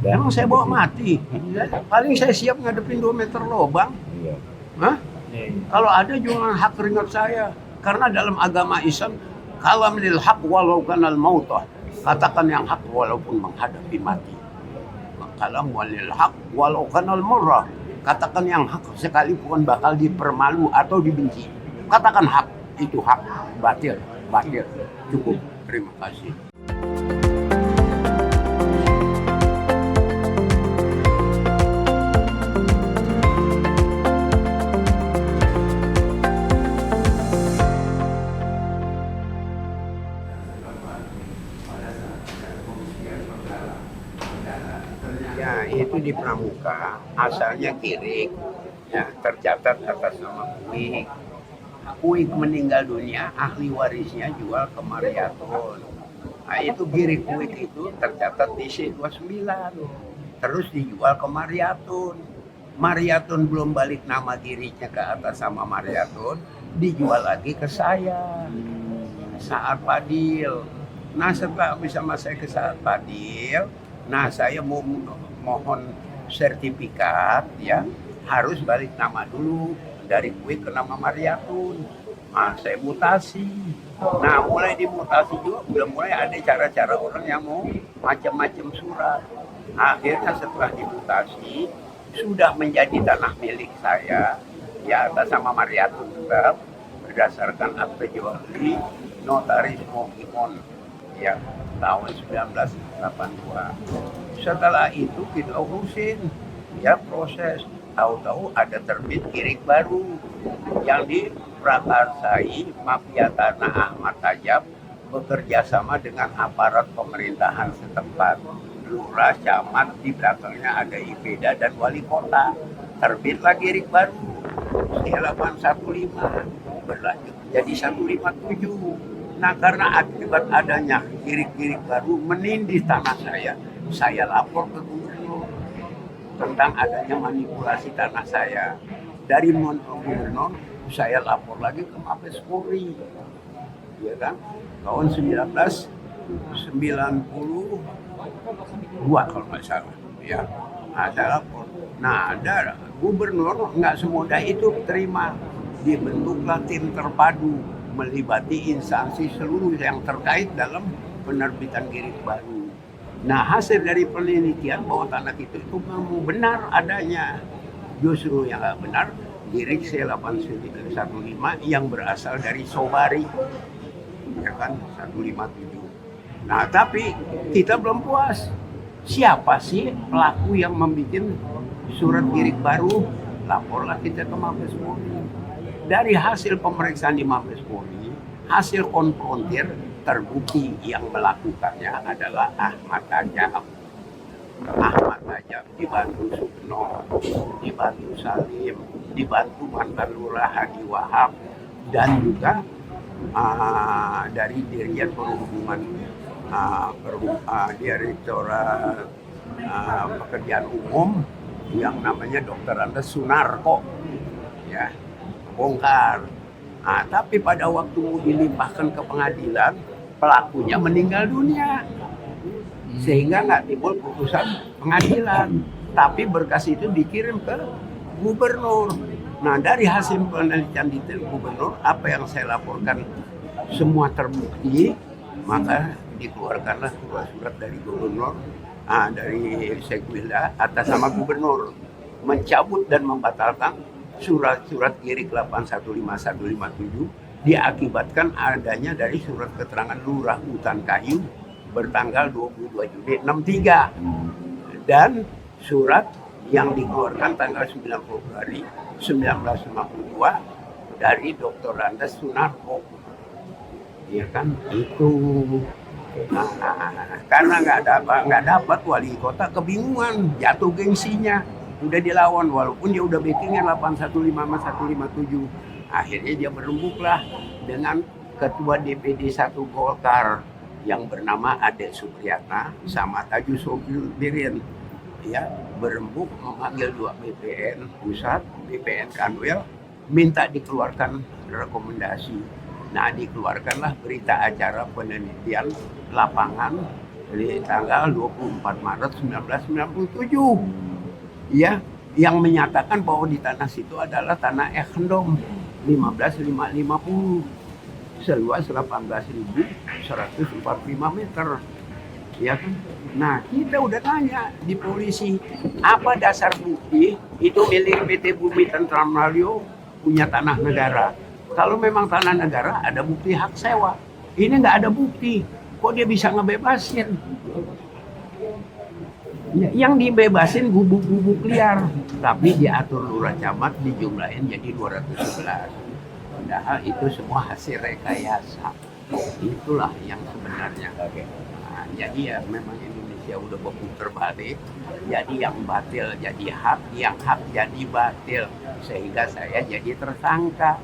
Emang saya bawa mati. Paling saya siap ngadepin 2 meter lubang. Iya. Hah? Kalau ada jangan hak keringat saya. Karena dalam agama Islam, kalam lil haq walau kanal mautah. Katakan yang hak walaupun menghadapi mati. Kalam walil haq walau kanal murrah. Katakan yang hak sekalipun bakal dipermalu atau dibenci. Katakan hak, itu hak. Batil, batil. Cukup. Terima kasih. Ya, itu di Pramuka, asalnya Kirik. Ya, tercatat atas nama Kuik. Kuik meninggal dunia, ahli warisnya jual ke Mariaton. Nah, itu Girik Kuik itu tercatat di C29. Terus dijual ke Mariaton. Mariaton belum balik nama Giriknya ke atas sama Mariaton, dijual lagi ke saya. Saat Padil. Nah, setelah bersama saya ke Saat Padil, nah saya mau mohon sertifikat, ya harus balik nama dulu dari Kuik ke nama Mariatun. Nah, saya mutasi. Nah, mulai dimutasi juga udah mulai ada cara-cara orang yang mau macam-macam surat. Akhirnya setelah dimutasi sudah menjadi tanah milik saya, ya atas nama Mariatun tetap berdasarkan akte jual beli notaris Mokimon, ya tahun 1982. Setelah itu kita urusin, ya proses. Tahu-tahu ada terbit Girik baru yang diprakarsai mafia tanah Ahmad Tajab bekerja sama dengan aparat pemerintahan setempat. Lurah, camat, di belakangnya ada IPEDA dan wali kota. Terbitlah Girik baru, C815 berlanjut jadi 157. Nah, karena akibat adanya Girik-Girik baru menindih tanah saya lapor ke gubernur tentang adanya manipulasi tanah saya. Dari gubernur, saya lapor lagi ke Mabes Polri, ya kan? Tahun 1992 kalau nggak salah, ya. Nah, saya lapor. Nah, ada gubernur nggak semudah itu terima. Dibentuklah tim terpadu melibati instansi seluruh yang terkait dalam penerbitan Girik baru. Nah, hasil dari penelitian bahwa tanah itu memang benar adanya. Justru yang nggak benar, Girik C815 yang berasal dari Sobari, ya kan, 157. Nah, tapi kita belum puas. Siapa sih pelaku yang membuat surat Girik baru? Laporlah kita ke Mabes Polri. Dari hasil pemeriksaan di Mabes Polri, hasil konfrontir terbukti yang melakukannya adalah Ahmad Tajab. Ahmad Tajab dibantu Sugno, dibantu Salim, dibantu mantan lurah Haji Wahab, dan juga dari Dirjen Perhubungan, Direktorat Pekerjaan Umum yang namanya Dr. Andes Sunarko, ya, bongkar. Nah, tapi pada waktu dilimpahkan ke pengadilan, pelakunya meninggal dunia, sehingga nggak timbul putusan pengadilan. Tapi berkas itu dikirim ke gubernur. Nah, dari hasil penelitian detail gubernur, apa yang saya laporkan semua terbukti, maka dikeluarkanlah surat dari gubernur, dari Sekwilda atas nama gubernur, mencabut dan membatalkan surat-surat Girik 815157 diakibatkan adanya dari surat keterangan Lurah Hutan Kayu bertanggal 22 Juli 63 dan surat yang dikeluarkan tanggal 9 Februari 1952 dari Dr. Andes Sunarko. Ya kan, itu. Nah, karena nggak dapat wali kota kebingungan, jatuh gengsinya. Udah dilawan walaupun dia udah backingnya 815 sama 157. Akhirnya dia berembuklah dengan ketua DPD 1 Golkar yang bernama Ade Supriyatna sama Taju Sobirin, ya, berembuk memanggil 2 BPN pusat, BPN Kanwil, minta dikeluarkan rekomendasi. Nah, dikeluarkanlah berita acara penelitian lapangan Jadi tanggal 24 Maret 1997. Ya, yang menyatakan bahwa di tanah situ adalah tanah Ekhendom 15550 seluas 18.145 meter. Ya kan? Nah, kita udah tanya di polisi, apa dasar bukti itu milik PT Bumi Tentram Radio, punya tanah negara. Kalau memang tanah negara, ada bukti hak sewa. Ini nggak ada bukti. Kok dia bisa ngebebasin? Yang dibebasin gubuk-gubuk liar, tapi diatur lurah camat dijumlahin jadi 211. Padahal itu semua hasil rekayasa. Itulah yang sebenarnya. Nah, jadi ya memang Indonesia udah berputar balik. Jadi yang batil jadi hak, yang hak jadi batil. Sehingga saya jadi tersangka.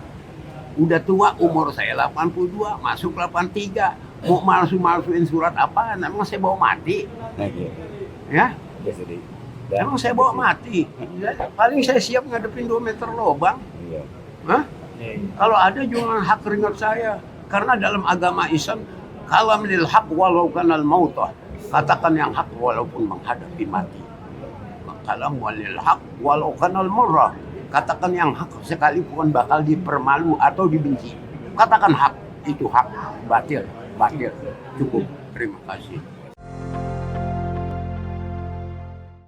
Udah tua, umur saya 82, masuk 83. Mau malsu-malsuin surat apa? Emang saya bawa mati? Ya? Emang saya bawa mati? Paling saya siap ngadepin 2 meter lubang. Hah? Kalau ada jangan hak keringat saya. Karena dalam agama Islam, kalam lil haq walau kanal mautah. Katakan yang hak walaupun menghadapi mati. Kalam walil haq walau kanal murrah. Katakan yang hak sekalipun bakal dipermalu atau dibenci. Katakan hak, itu hak. Batil. Cukup. Terima kasih.